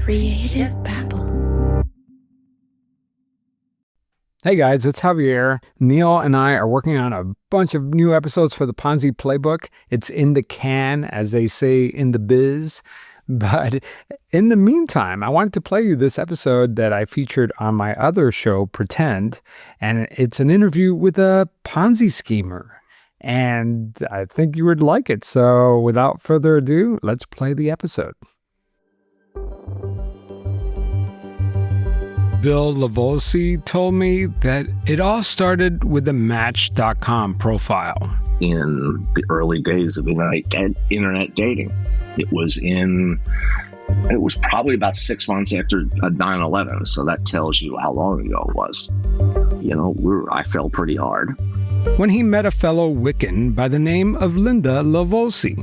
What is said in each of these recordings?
Creative Babble. Hey guys, it's Javier. Neil and I are working on a bunch of new episodes for the Ponzi playbook. It's in the can, as they say in the biz. But in the meantime, I wanted to play you this episode that I featured on my other show, Pretend. And it's an interview with a Ponzi schemer. And I think you would like it. So without further ado, let's play the episode. Bill Livolsi told me that it all started with the Match.com profile. In the early days of internet dating, it was probably about 6 months after 9/11, so that tells you how long ago it was. I fell pretty hard. When he met a fellow Wiccan by the name of Linda Livolsi,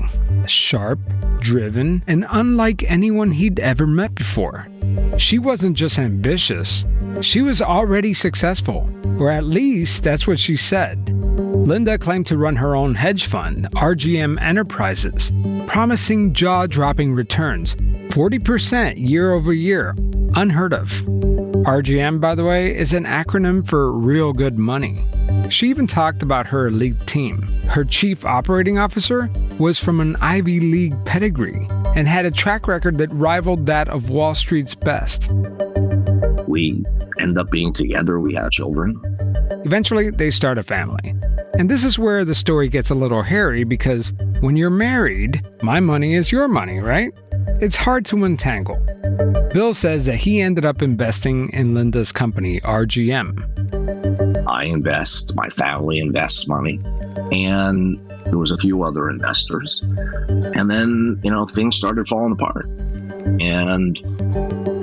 sharp, driven, and unlike anyone he'd ever met before. She wasn't just ambitious, she was already successful, or at least that's what she said. Linda claimed to run her own hedge fund, RGM Enterprises, promising jaw-dropping returns, 40% year over year, unheard of. RGM, by the way, is an acronym for Real Good Money. She even talked about her elite team. Her chief operating officer was from an Ivy League pedigree and had a track record that rivaled that of Wall Street's best. We ended up being together. We had children. Eventually, they start a family. And this is where the story gets a little hairy because when you're married, my money is your money, right? It's hard to untangle. Bill says that he ended up investing in Linda's company, RGM. I invest, my family invests money, and there was a few other investors. And then, things started falling apart. And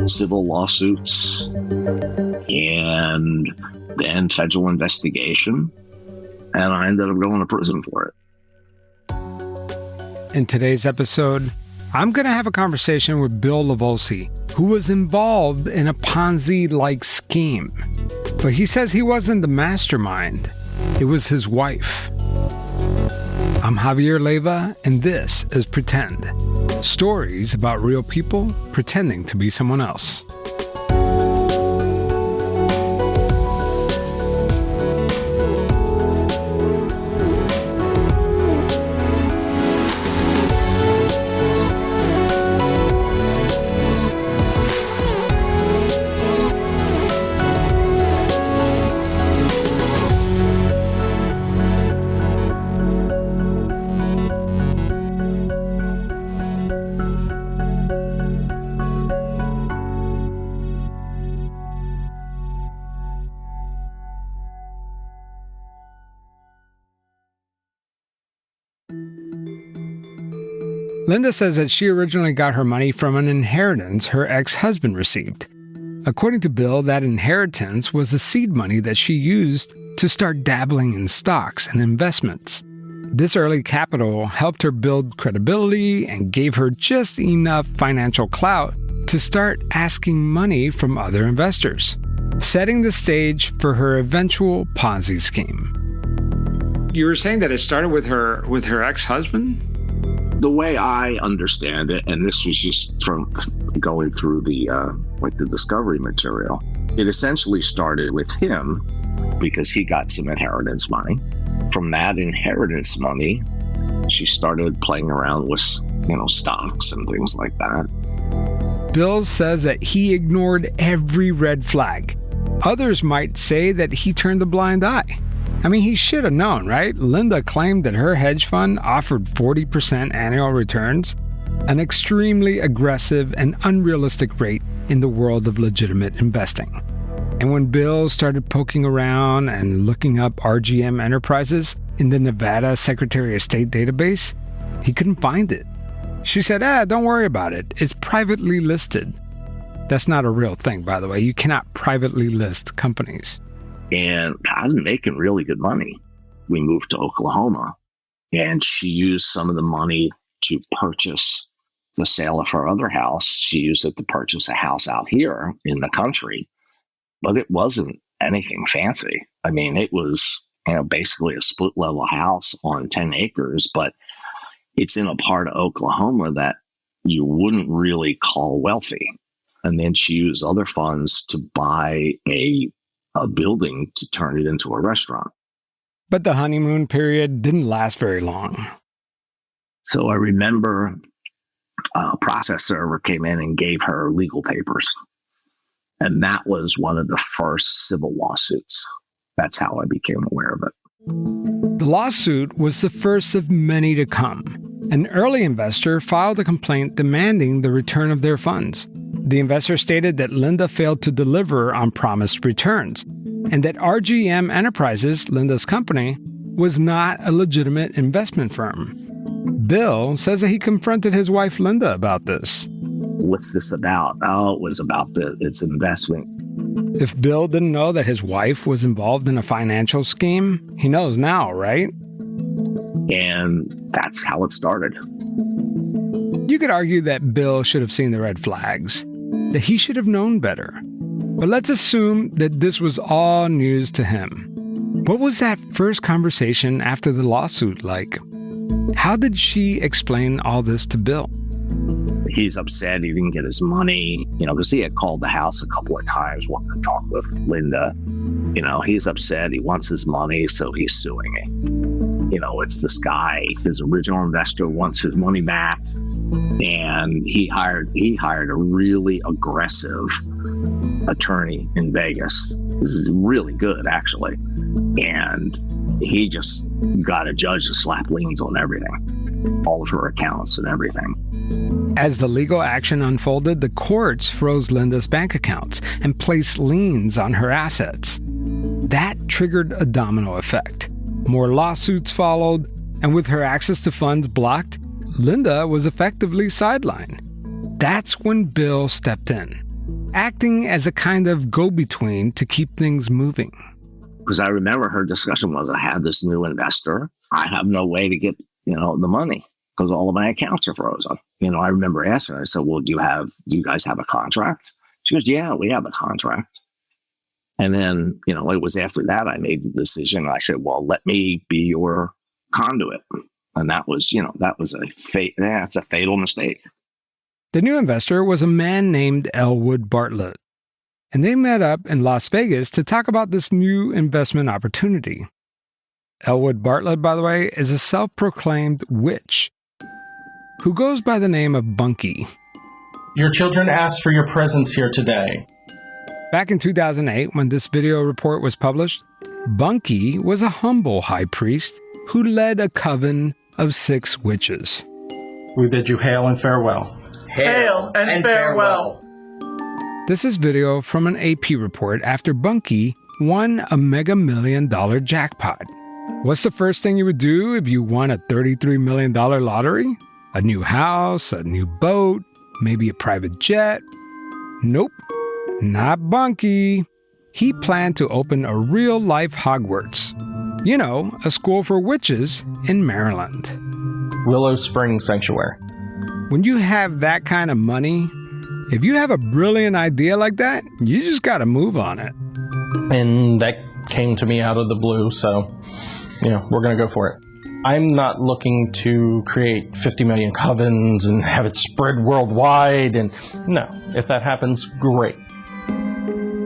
civil lawsuits, and then federal investigation, and I ended up going to prison for it. In today's episode, I'm going to have a conversation with Bill Livolsi, who was involved in a Ponzi-like scheme. But he says he wasn't the mastermind. It was his wife. I'm Javier Leyva, and this is Pretend. Stories about real people pretending to be someone else. Linda says that she originally got her money from an inheritance her ex-husband received. According to Bill, that inheritance was the seed money that she used to start dabbling in stocks and investments. This early capital helped her build credibility and gave her just enough financial clout to start asking money from other investors, setting the stage for her eventual Ponzi scheme. You were saying that it started with her ex-husband? The way I understand it, and this was just from going through the discovery material, it essentially started with him because he got some inheritance money. From that inheritance money, she started playing around with, stocks and things like that. Bill says that he ignored every red flag. Others might say that he turned a blind eye. I mean, he should have known, right? Linda claimed that her hedge fund offered 40% annual returns, an extremely aggressive and unrealistic rate in the world of legitimate investing. And when Bill started poking around and looking up RGM Enterprises in the Nevada Secretary of State database, he couldn't find it. She said, don't worry about it. It's privately listed. That's not a real thing, by the way. You cannot privately list companies. And I'm making really good money. We moved to Oklahoma, and she used some of the money to purchase the sale of her other house. She used it to purchase a house out here in the country, but it wasn't anything fancy. I mean, it was, basically a split level house on 10 acres, but it's in a part of Oklahoma that you wouldn't really call wealthy. And then she used other funds to buy a building to turn it into a restaurant. But the honeymoon period didn't last very long. So I remember a process server came in and gave her legal papers. And that was one of the first civil lawsuits. That's how I became aware of it. The lawsuit was the first of many to come. An early investor filed a complaint demanding the return of their funds. The investor stated that Linda failed to deliver on promised returns, and that RGM Enterprises, Linda's company, was not a legitimate investment firm. Bill says that he confronted his wife Linda about this. What's this about? Oh, it was about its investment. If Bill didn't know that his wife was involved in a financial scheme, he knows now, right? And that's how it started. You could argue that Bill should have seen the red flags, that he should have known better. But let's assume that this was all news to him. What was that first conversation after the lawsuit like? How did she explain all this to Bill? He's upset he didn't get his money, because he had called the house a couple of times wanting to talk with Linda. He's upset. He wants his money, so he's suing me. It's this guy, his original investor wants his money back. And he hired a really aggressive attorney in Vegas. This is really good, actually. And he just got a judge to slap liens on everything, all of her accounts and everything. As the legal action unfolded, the courts froze Linda's bank accounts and placed liens on her assets. That triggered a domino effect. More lawsuits followed, and with her access to funds blocked, Linda was effectively sidelined. That's when Bill stepped in, acting as a kind of go-between to keep things moving. Because I remember her discussion was, I have this new investor. I have no way to get, the money because all of my accounts are frozen. I remember asking her, I said, well, do you guys have a contract? She goes, yeah, we have a contract. And then, it was after that I made the decision. I said, well, let me be your conduit. And that was, that's a fatal mistake. The new investor was a man named Elwood Bartlett. And they met up in Las Vegas to talk about this new investment opportunity. Elwood Bartlett, by the way, is a self-proclaimed witch who goes by the name of Bunky. Your children asked for your presence here today. Back in 2008, when this video report was published, Bunky was a humble high priest who led a coven of 6 witches. We bid you hail and farewell. Hail and farewell. This is video from an AP report after Bunky won a mega $1 million jackpot. What's the first thing you would do if you won a $33 million lottery? A new house, a new boat, maybe a private jet? Nope, not Bunky. He planned to open a real-life Hogwarts. A school for witches in Maryland. Willow Spring Sanctuary. When you have that kind of money, if you have a brilliant idea like that, you just got to move on it. And that came to me out of the blue, so, we're going to go for it. I'm not looking to create 50 million covens and have it spread worldwide, and no, if that happens, great.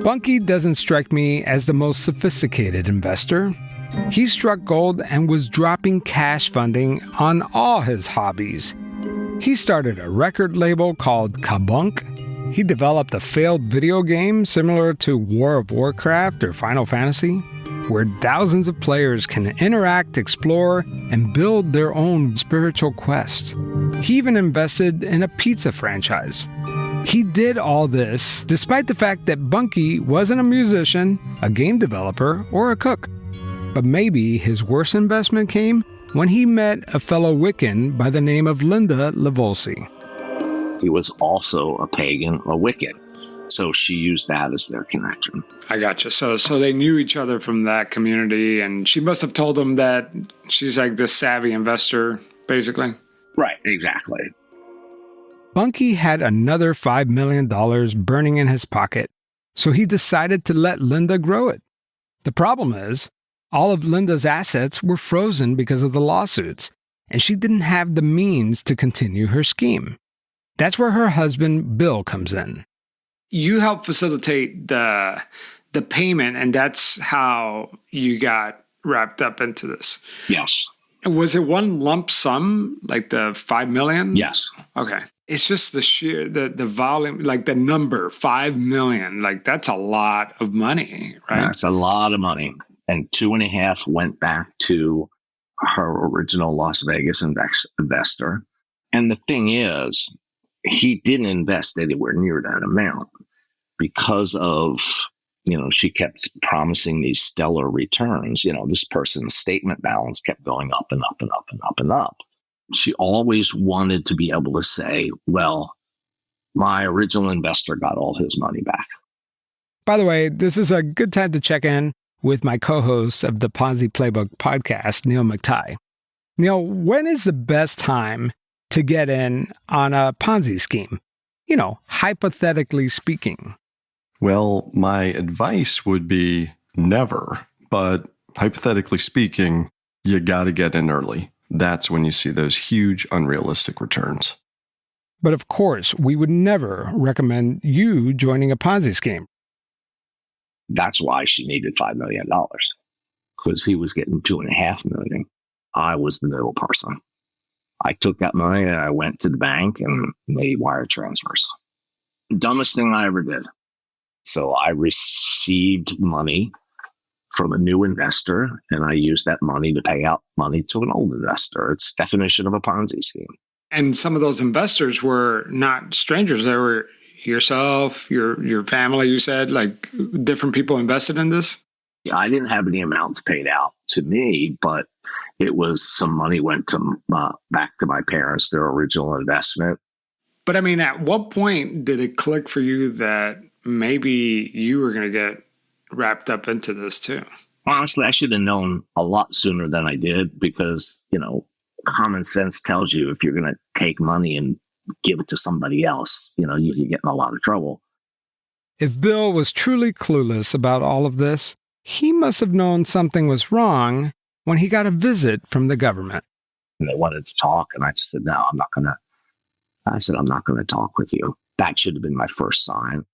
Bunky doesn't strike me as the most sophisticated investor. He struck gold and was dropping cash funding on all his hobbies. He started a record label called Kabunk. He developed a failed video game similar to War of Warcraft or Final Fantasy, where thousands of players can interact, explore, and build their own spiritual quest. He even invested in a pizza franchise. He did all this despite the fact that Bunky wasn't a musician, a game developer, or a cook. But maybe his worst investment came when he met a fellow Wiccan by the name of Linda Livolsi. He was also a pagan, a Wiccan. So she used that as their connection. I gotcha. So they knew each other from that community, and she must have told him that she's like this savvy investor, basically. Right, exactly. Bunky had another $5 million burning in his pocket, so he decided to let Linda grow it. The problem is, all of Linda's assets were frozen because of the lawsuits, and she didn't have the means to continue her scheme. That's where her husband, Bill, comes in. you helped facilitate the payment, and that's how you got wrapped up into this. Yes. Was it one lump sum, like the $5 million? Yes. Okay. It's just the sheer, the volume, like the number, 5 million. Like that's a lot of money, right? That's a lot of money. And 2.5 went back to her original Las Vegas investor. And the thing is, he didn't invest anywhere near that amount because of, she kept promising these stellar returns. This person's statement balance kept going up and up and up and up and up. She always wanted to be able to say, well, my original investor got all his money back. By the way, this is a good time to check in with my co-host of the Ponzi Playbook podcast, Neil McTighe. Neil, when is the best time to get in on a Ponzi scheme? Hypothetically speaking. Well, my advice would be never, but hypothetically speaking, you got to get in early. That's when you see those huge, unrealistic returns. But of course, we would never recommend you joining a Ponzi scheme. That's why she needed $5 million, because he was getting $2.5 million. I was the middle person. I took that money and I went to the bank and made wire transfers. Dumbest thing I ever did. So I received money from a new investor, and I used that money to pay out money to an old investor. It's definition of a Ponzi scheme. And some of those investors were not strangers. They were yourself, your family, you said, like different people invested in this? Yeah, I didn't have any amounts paid out to me, but it was some money went to back to my parents, their original investment. But I mean, at what point did it click for you that maybe you were going to get wrapped up into this too? Honestly, I should have known a lot sooner than I did because, common sense tells you if you're going to take money and give it to somebody else, you get in a lot of trouble. If Bill was truly clueless about all of this, he must have known something was wrong when he got a visit from the government. And they wanted to talk, and I just said, no, I'm not going to talk with you. That should have been my first sign.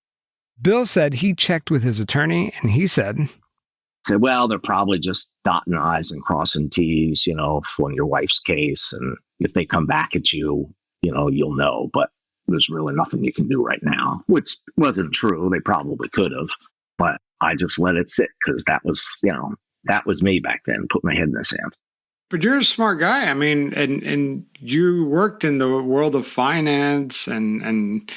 Bill said he checked with his attorney, and he said, well, they're probably just dotting I's and crossing T's, for your wife's case. And if they come back at you, you'll know. But there's really nothing you can do right now, which wasn't true. They probably could have. But I just let it sit because that was me back then, put my head in the sand. But you're a smart guy. I mean, and you worked in the world of finance and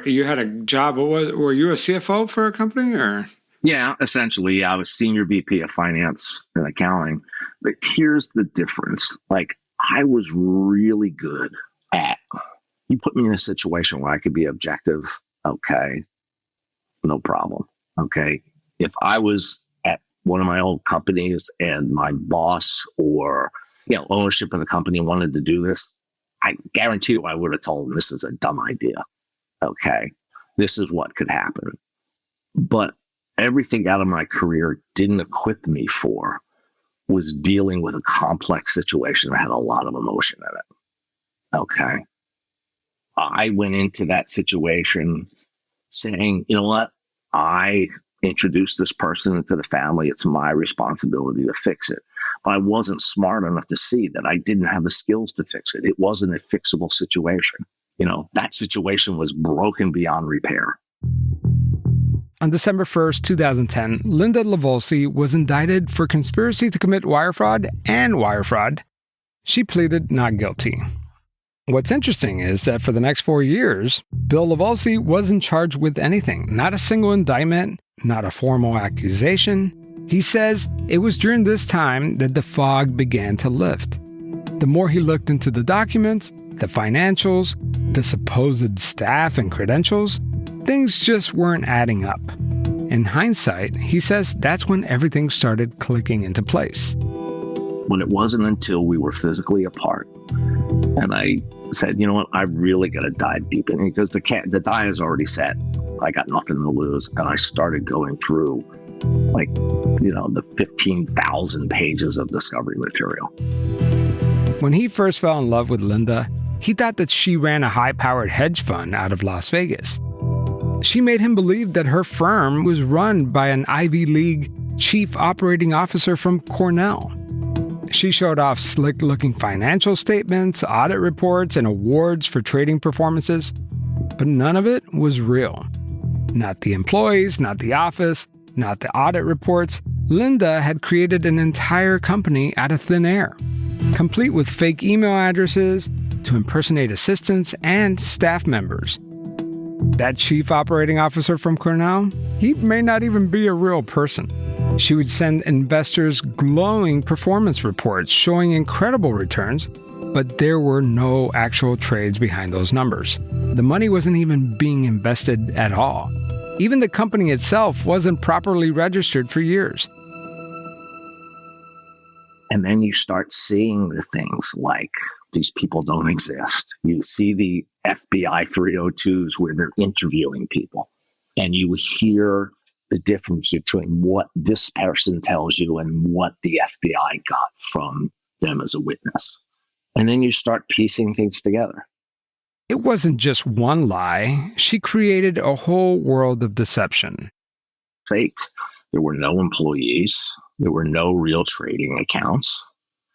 you had a job. Were you a CFO for a company or? Yeah, essentially. I was senior VP of finance and accounting. But here's the difference. Like, I was really good at, you put me in a situation where I could be objective. Okay. No problem. Okay. If I was at one of my old companies and my boss or, ownership of the company wanted to do this, I guarantee you I would have told them this is a dumb idea. Okay. This is what could happen. But everything out of my career didn't equip me for was dealing with a complex situation that had a lot of emotion in it. Okay. I went into that situation saying, you know what? I introduced this person into the family. It's my responsibility to fix it. But I wasn't smart enough to see that I didn't have the skills to fix it. It wasn't a fixable situation. That situation was broken beyond repair. On December 1st, 2010, Linda Livolsi was indicted for conspiracy to commit wire fraud and wire fraud. She pleaded not guilty. What's interesting is that for the next 4 years, Bill Livolsi wasn't charged with anything, not a single indictment, not a formal accusation. He says it was during this time that the fog began to lift. The more he looked into the documents, the financials, the supposed staff and credentials, things just weren't adding up. In hindsight, he says that's when everything started clicking into place. When it wasn't until we were physically apart and I said, you know what, I really got to dive deep in because the die is already set. I got nothing to lose. And I started going through the 15,000 pages of discovery material. When he first fell in love with Linda, he thought that she ran a high-powered hedge fund out of Las Vegas. She made him believe that her firm was run by an Ivy League chief operating officer from Cornell. She showed off slick-looking financial statements, audit reports, and awards for trading performances, but none of it was real. Not the employees, not the office, not the audit reports. Linda had created an entire company out of thin air, complete with fake email addresses to impersonate assistants and staff members. That chief operating officer from Cornell, he may not even be a real person. She would send investors glowing performance reports showing incredible returns, but there were no actual trades behind those numbers. The money wasn't even being invested at all. Even the company itself wasn't properly registered for years. And then you start seeing the things like these people don't exist. You see the FBI 302s where they're interviewing people, and you hear the difference between what this person tells you and what the FBI got from them as a witness. And then you start piecing things together. It wasn't just one lie. She created a whole world of deception. Fake. There were no employees. There were no real trading accounts.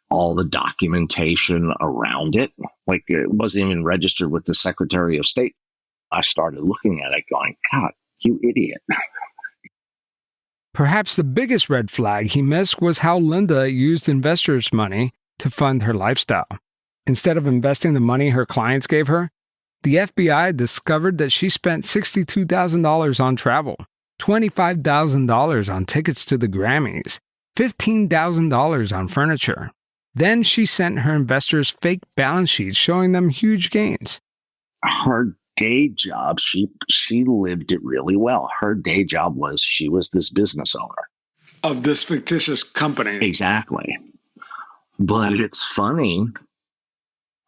All the documentation around it, like it wasn't even registered with the Secretary of State. I started looking at it going, God, you idiot. Perhaps the biggest red flag he missed was how Linda used investors' money to fund her lifestyle. Instead of investing the money her clients gave her, the FBI discovered that she spent $62,000 on travel, $25,000 on tickets to the Grammys, $15,000 on furniture. Then she sent her investors fake balance sheets showing them huge gains. Her day job, she lived it really well. Her day job was she was this business owner Of this fictitious company. Exactly. But it's funny.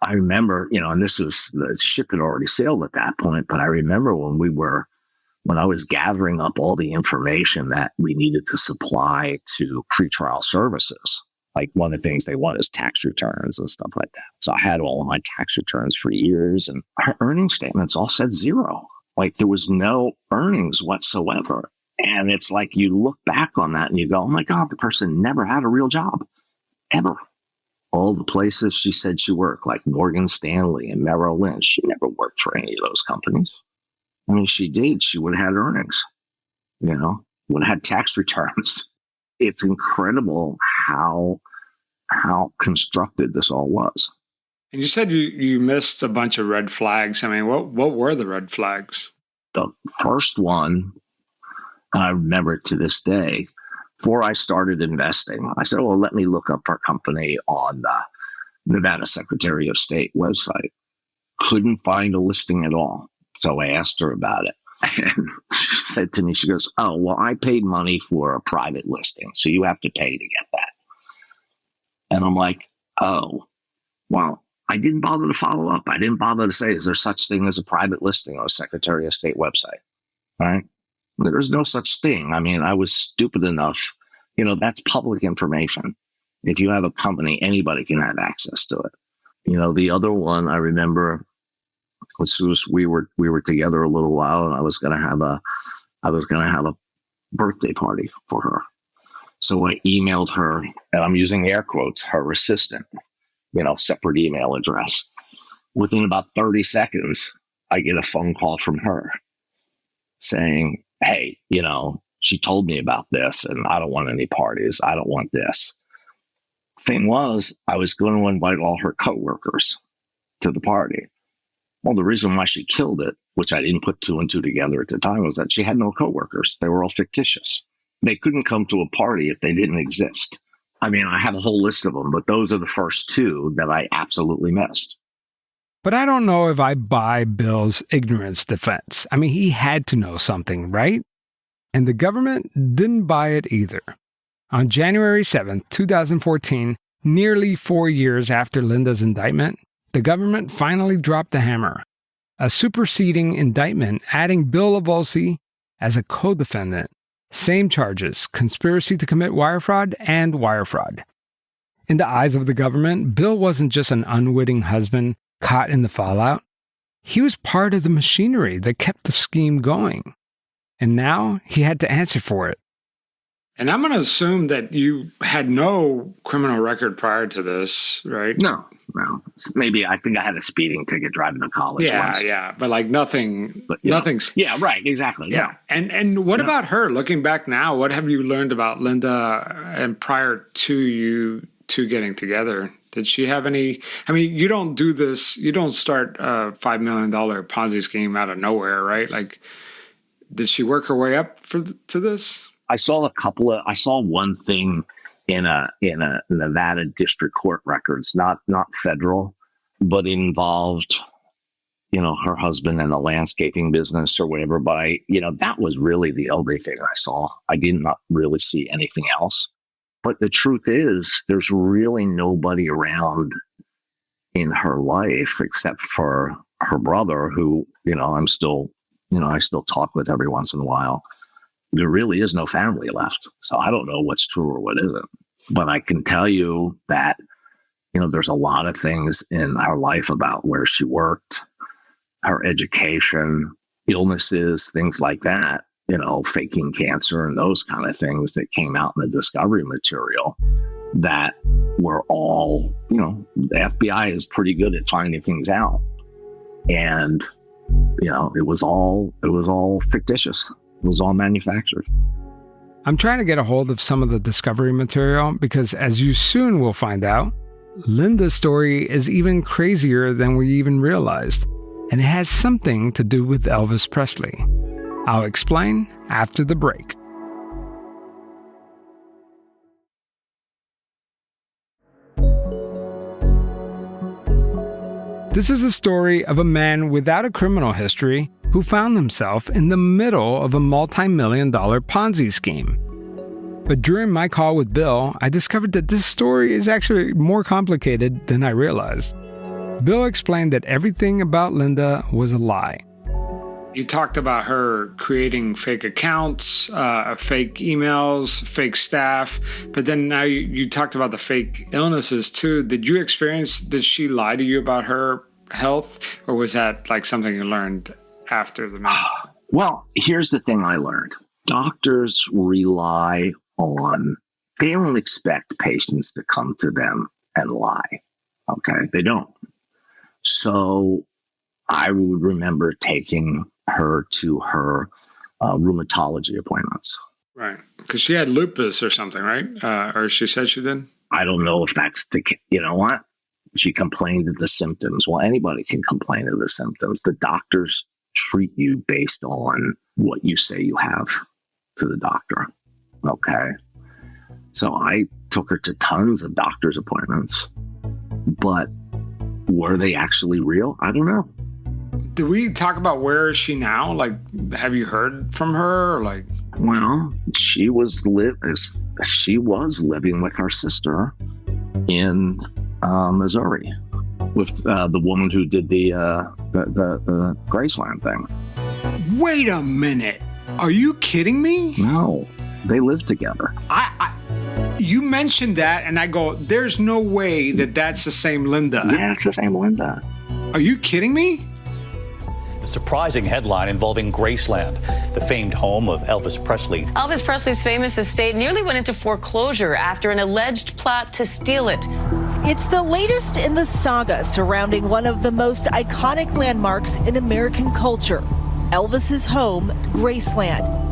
I remember, and this was, the ship had already sailed at that point, but I remember when I was gathering up all the information that we needed to supply to pretrial services. Like one of the things they want is tax returns and stuff like that. So I had all of my tax returns for years, and our earnings statements all said zero. Like there was no earnings whatsoever. And it's like you look back on that and you go, oh my God, the person never had a real job, ever. All the places she said she worked, like Morgan Stanley and Merrill Lynch, she never worked for any of those companies. I mean, she did. She would have had earnings, would have had tax returns. It's incredible how constructed this all was. And you said you missed a bunch of red flags. I mean, what were the red flags? The first one, and I remember it to this day, before I started investing, I said, well, let me look up her company on the Nevada Secretary of State website. Couldn't find a listing at all. So I asked her about it. And she said to me, she goes, oh, well, I paid money for a private listing, so you have to pay to get that. And I'm like, oh, well, I didn't bother to follow up. I didn't bother to say, is there such thing as a private listing on a Secretary of State website? All right. There's no such thing. I mean, I was stupid enough. That's public information. If you have a company, anybody can have access to it. The other one I remember, we were together a little while, and I was going to have a birthday party for her. So I emailed her, and I'm using air quotes, her assistant, separate email address. Within about 30 seconds, I get a phone call from her saying, hey, she told me about this, and I don't want any parties. I don't want this. Thing was, I was going to invite all her coworkers to the party. Well, the reason why she killed it, which I didn't put two and two together at the time, was that she had no coworkers. They were all fictitious. They couldn't come to a party if they didn't exist. I mean, I have a whole list of them, but those are the first two that I absolutely missed. But I don't know if I buy Bill's ignorance defense. I mean, he had to know something, right? And the government didn't buy it either. On January 7th, 2014, nearly 4 years after Linda's indictment, the government finally dropped the hammer. A superseding indictment adding Bill Livolsi as a co-defendant. Same charges, conspiracy to commit wire fraud and wire fraud. In the eyes of the government, Bill wasn't just an unwitting husband caught in the fallout. He was part of the machinery that kept the scheme going. And now he had to answer for it. And I'm going to assume that you had no criminal record prior to this, right? No. Maybe I think I had a speeding ticket driving to college once. Yeah. But like nothing, But, nothing's. Yeah, right. Exactly. Yeah. And what about her? Looking back now, what have you learned about Linda and prior to you two getting together? Did she have any? I mean, you don't do this. You don't start a $5 million Ponzi scheme out of nowhere, right? Like, did she work her way up to this? I saw one thing in a Nevada district court records, not federal, but it involved, her husband and the landscaping business or whatever. But that was really the only thing I saw. I did not really see anything else. But the truth is, there's really nobody around in her life except for her brother, who, I still talk with every once in a while. There really is no family left. So I don't know what's true or what isn't. But I can tell you that, there's a lot of things in our life about where she worked, her education, illnesses, things like that, faking cancer and those kind of things that came out in the discovery material that were all, the FBI is pretty good at finding things out. And, it was all fictitious. It was all manufactured. I'm trying to get a hold of some of the discovery material because, as you soon will find out, Linda's story is even crazier than we even realized, and it has something to do with Elvis Presley. I'll explain after the break. This is the story of a man without a criminal history who found himself in the middle of a multi-million-dollar Ponzi scheme. But during my call with Bill, I discovered that this story is actually more complicated than I realized. Bill explained that everything about Linda was a lie. You talked about her creating fake accounts, fake emails, fake staff, but then now you talked about the fake illnesses too. Did she lie to you about her health, or was that like something you learned after the meeting? Well, here's the thing I learned. Doctors rely on, they don't expect patients to come to them and lie. Okay, they don't. So I would remember taking her to her rheumatology appointments. Right, because she had lupus or something, right? Or she said she did? I don't know if that's you know what? She complained of the symptoms. Well, anybody can complain of the symptoms. The doctors treat you based on what you say you have to the doctor. Okay. So I took her to tons of doctor's appointments, but were they actually real? I don't know. Did we talk about where is she now? Like, have you heard from her? Or like, well, she was living with her sister in Missouri with the woman who did the Graceland thing. Wait a minute. Are you kidding me? No, they lived together. You mentioned that, and I go, there's no way that that's the same Linda. Yeah, it's the same Linda. Are you kidding me? The surprising headline involving Graceland, the famed home of Elvis Presley. Elvis Presley's famous estate nearly went into foreclosure after an alleged plot to steal it. It's the latest in the saga surrounding one of the most iconic landmarks in American culture, Elvis's home, Graceland.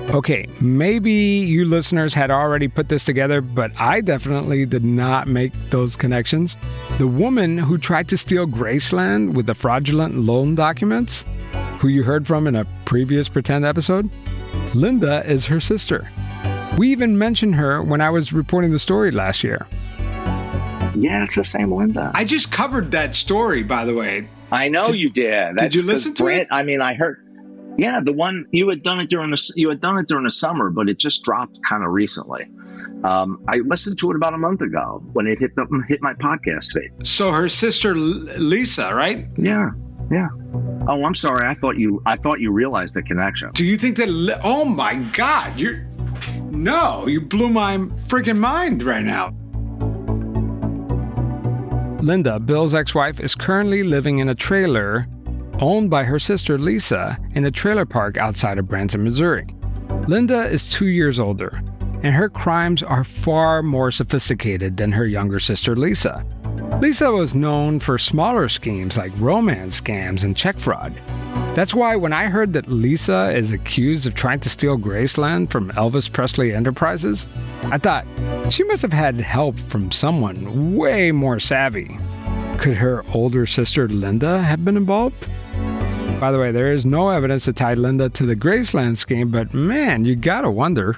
Okay, maybe you listeners had already put this together, but I definitely did not make those connections. The woman who tried to steal Graceland with the fraudulent loan documents, who you heard from in a previous Pretend episode, Linda is her sister. We even mentioned her when I was reporting the story last year. Yeah, it's the same Linda. I just covered that story, by the way. I know you did. Did you listen to it? I mean, I heard. Yeah, the one you had done it during the summer, but it just dropped kind of recently. I listened to it about a month ago when it hit my podcast feed. So her sister Lisa, right? Yeah. Oh, I'm sorry. I thought you realized the connection. Do you think that? Oh my God! You blew my freaking mind right now. Linda, Bill's ex-wife, is currently living in a trailer owned by her sister Lisa in a trailer park outside of Branson, Missouri. Linda is 2 years older, and her crimes are far more sophisticated than her younger sister Lisa. Lisa was known for smaller schemes like romance scams and check fraud. That's why when I heard that Lisa is accused of trying to steal Graceland from Elvis Presley Enterprises, I thought she must have had help from someone way more savvy. Could her older sister Linda have been involved? By the way, there is no evidence to tie Linda to the Graceland scheme, but man, you gotta wonder.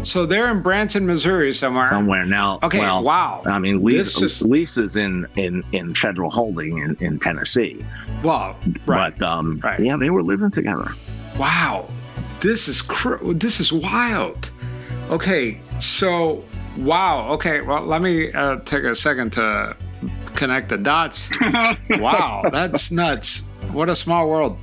So they're in Branson, Missouri somewhere. Somewhere now. Okay, well, wow. I mean, Lisa's in federal holding in Tennessee. Well, right. But right. Yeah, they were living together. Wow, this is wild. Okay, so wow. Okay, well, let me take a second to connect the dots. Wow, that's nuts. What a small world.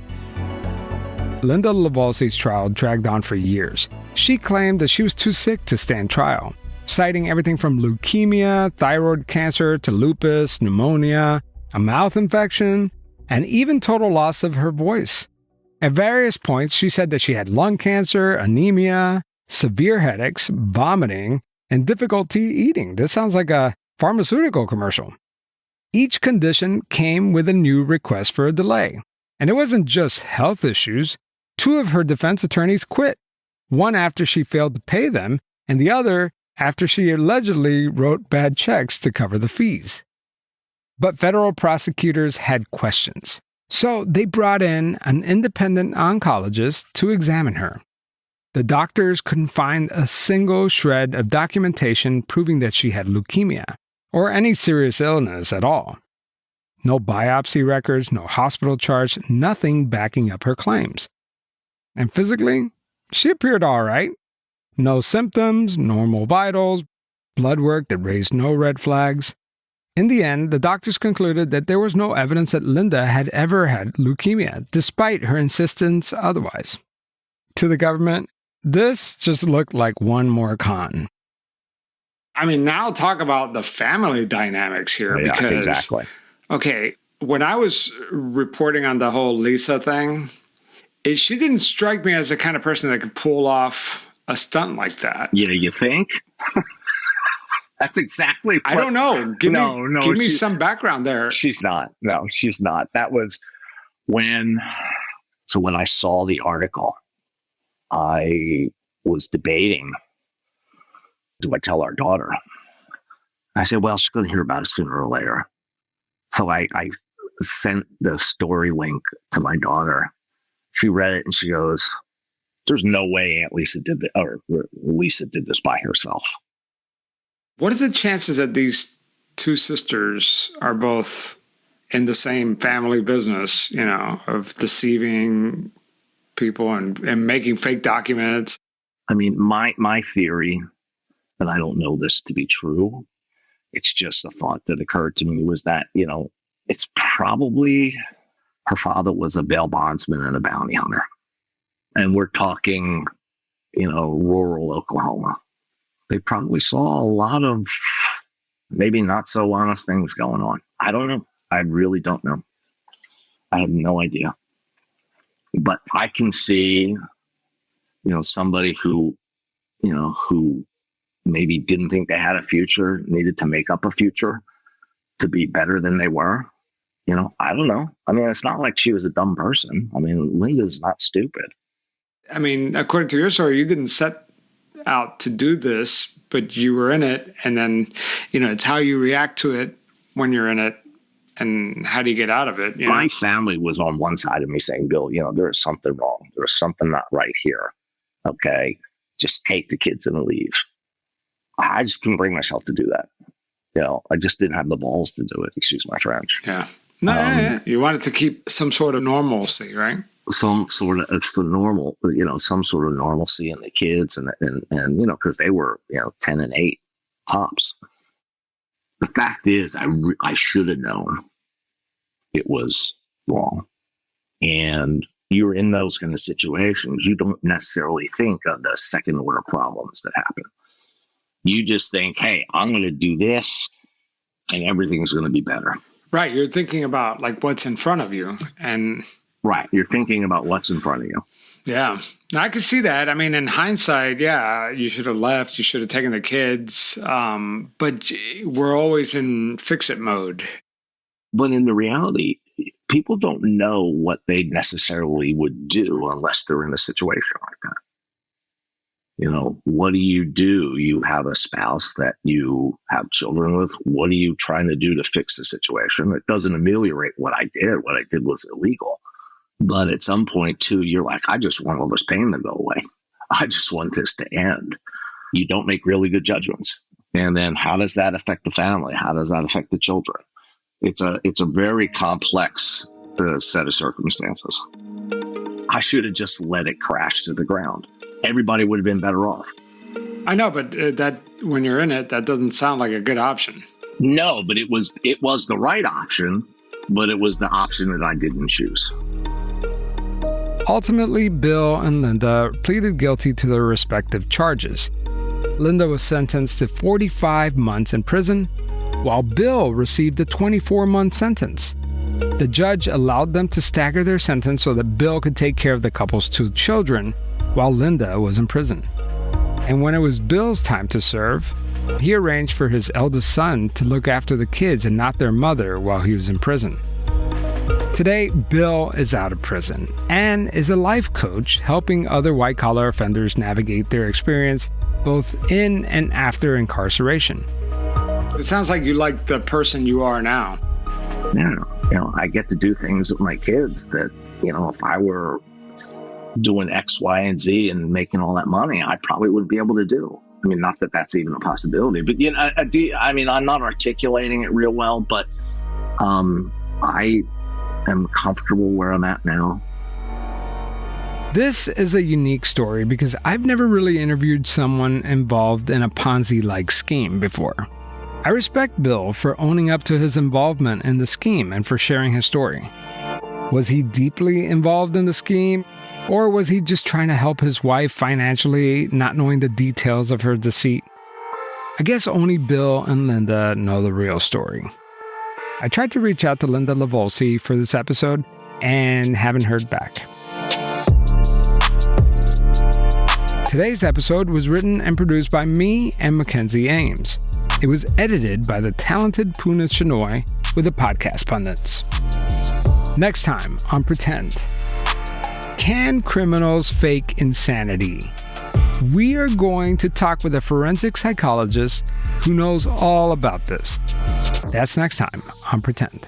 Linda Livolsi's trial dragged on for years. She claimed that she was too sick to stand trial, citing everything from leukemia, thyroid cancer, to lupus, pneumonia, a mouth infection, and even total loss of her voice. At various points, she said that she had lung cancer, anemia, severe headaches, vomiting, and difficulty eating. This sounds like a pharmaceutical commercial. Each condition came with a new request for a delay. And it wasn't just health issues. 2 of her defense attorneys quit, one after she failed to pay them, and the other after she allegedly wrote bad checks to cover the fees. But federal prosecutors had questions, so they brought in an independent oncologist to examine her. The doctors couldn't find a single shred of documentation proving that she had leukemia or any serious illness at all. No biopsy records, no hospital charts, nothing backing up her claims. And physically, she appeared all right. No symptoms, normal vitals, blood work that raised no red flags. In the end, the doctors concluded that there was no evidence that Linda had ever had leukemia, despite her insistence otherwise. To the government, this just looked like one more con. I mean, now talk about the family dynamics here. Yeah, because, exactly. Okay, when I was reporting on the whole Lisa thing, she didn't strike me as the kind of person that could pull off a stunt like that. Yeah, you think? That's exactly. I don't know. Give me some background there. She's not. No, she's not. That was when I saw the article, I was debating, do I tell our daughter? I said, well, she's going to hear about it sooner or later. So I sent the story link to my daughter. She read it and she goes, there's no way Aunt Lisa did this, or Lisa did this by herself. What are the chances that these 2 sisters are both in the same family business, of deceiving people and making fake documents? I mean, my theory, and I don't know this to be true, it's just a thought that occurred to me, was that, it's probably her father was a bail bondsman and a bounty hunter. And we're talking, rural Oklahoma. They probably saw a lot of maybe not so honest things going on. I don't know. I really don't know. I have no idea. But I can see, somebody who maybe didn't think they had a future, needed to make up a future to be better than they were. I don't know. I mean, it's not like she was a dumb person. I mean, Linda's not stupid. I mean, according to your story, you didn't set out to do this, but you were in it. And then, it's how you react to it when you're in it and how do you get out of it? My family was on one side of me saying, Bill, there's something wrong. There's something not right here. Okay. Just take the kids and leave. I just couldn't bring myself to do that. I just didn't have the balls to do it. Excuse my French. Yeah. No, you wanted to keep some sort of normalcy, right? Some sort of normal, some sort of normalcy in the kids and because they were, 10 and 8 tops. The fact is, I should have known it was wrong. And you're in those kind of situations, you don't necessarily think of the second order problems that happen. You just think, hey, I'm going to do this and everything's going to be better. Right. You're thinking about like what's in front of you. And right. You're thinking about what's in front of you. Yeah. I can see that. I mean, in hindsight, yeah, you should have left. You should have taken the kids. But we're always in fix-it mode. But in the reality, people don't know what they necessarily would do unless they're in a situation like that. You know, what do? You have a spouse that you have children with. What are you trying to do to fix the situation? It doesn't ameliorate what I did. What I did was illegal. But at some point, too, you're like, I just want all this pain to go away. I just want this to end. You don't make really good judgments. And then how does that affect the family? How does that affect the children? It's a very complex set of circumstances. I should have just let it crash to the ground. Everybody would have been better off. I know, but that when you're in it, that doesn't sound like a good option. No, but it was the right option, but it was the option that I didn't choose. Ultimately, Bill and Linda pleaded guilty to their respective charges. Linda was sentenced to 45 months in prison, while Bill received a 24-month sentence. The judge allowed them to stagger their sentence so that Bill could take care of the couple's 2 children, while Linda was in prison. And when it was Bill's time to serve, he arranged for his eldest son to look after the kids and not their mother while he was in prison. Today, Bill is out of prison and is a life coach helping other white-collar offenders navigate their experience both in and after incarceration. It sounds like you like the person you are now. Yeah, I get to do things with my kids that, if I were doing X, Y, and Z and making all that money, I probably wouldn't be able to do. I mean, not that that's even a possibility, but I'm not articulating it real well, but I am comfortable where I'm at now. This is a unique story because I've never really interviewed someone involved in a Ponzi-like scheme before. I respect Bill for owning up to his involvement in the scheme and for sharing his story. Was he deeply involved in the scheme? Or was he just trying to help his wife financially, not knowing the details of her deceit? I guess only Bill and Linda know the real story. I tried to reach out to Linda Livolsi for this episode and haven't heard back. Today's episode was written and produced by me and Mackenzie Ames. It was edited by the talented Puna Shinoy with the podcast pundits. Next time on Pretend. Can criminals fake insanity? We are going to talk with a forensic psychologist who knows all about this. That's next time on Pretend.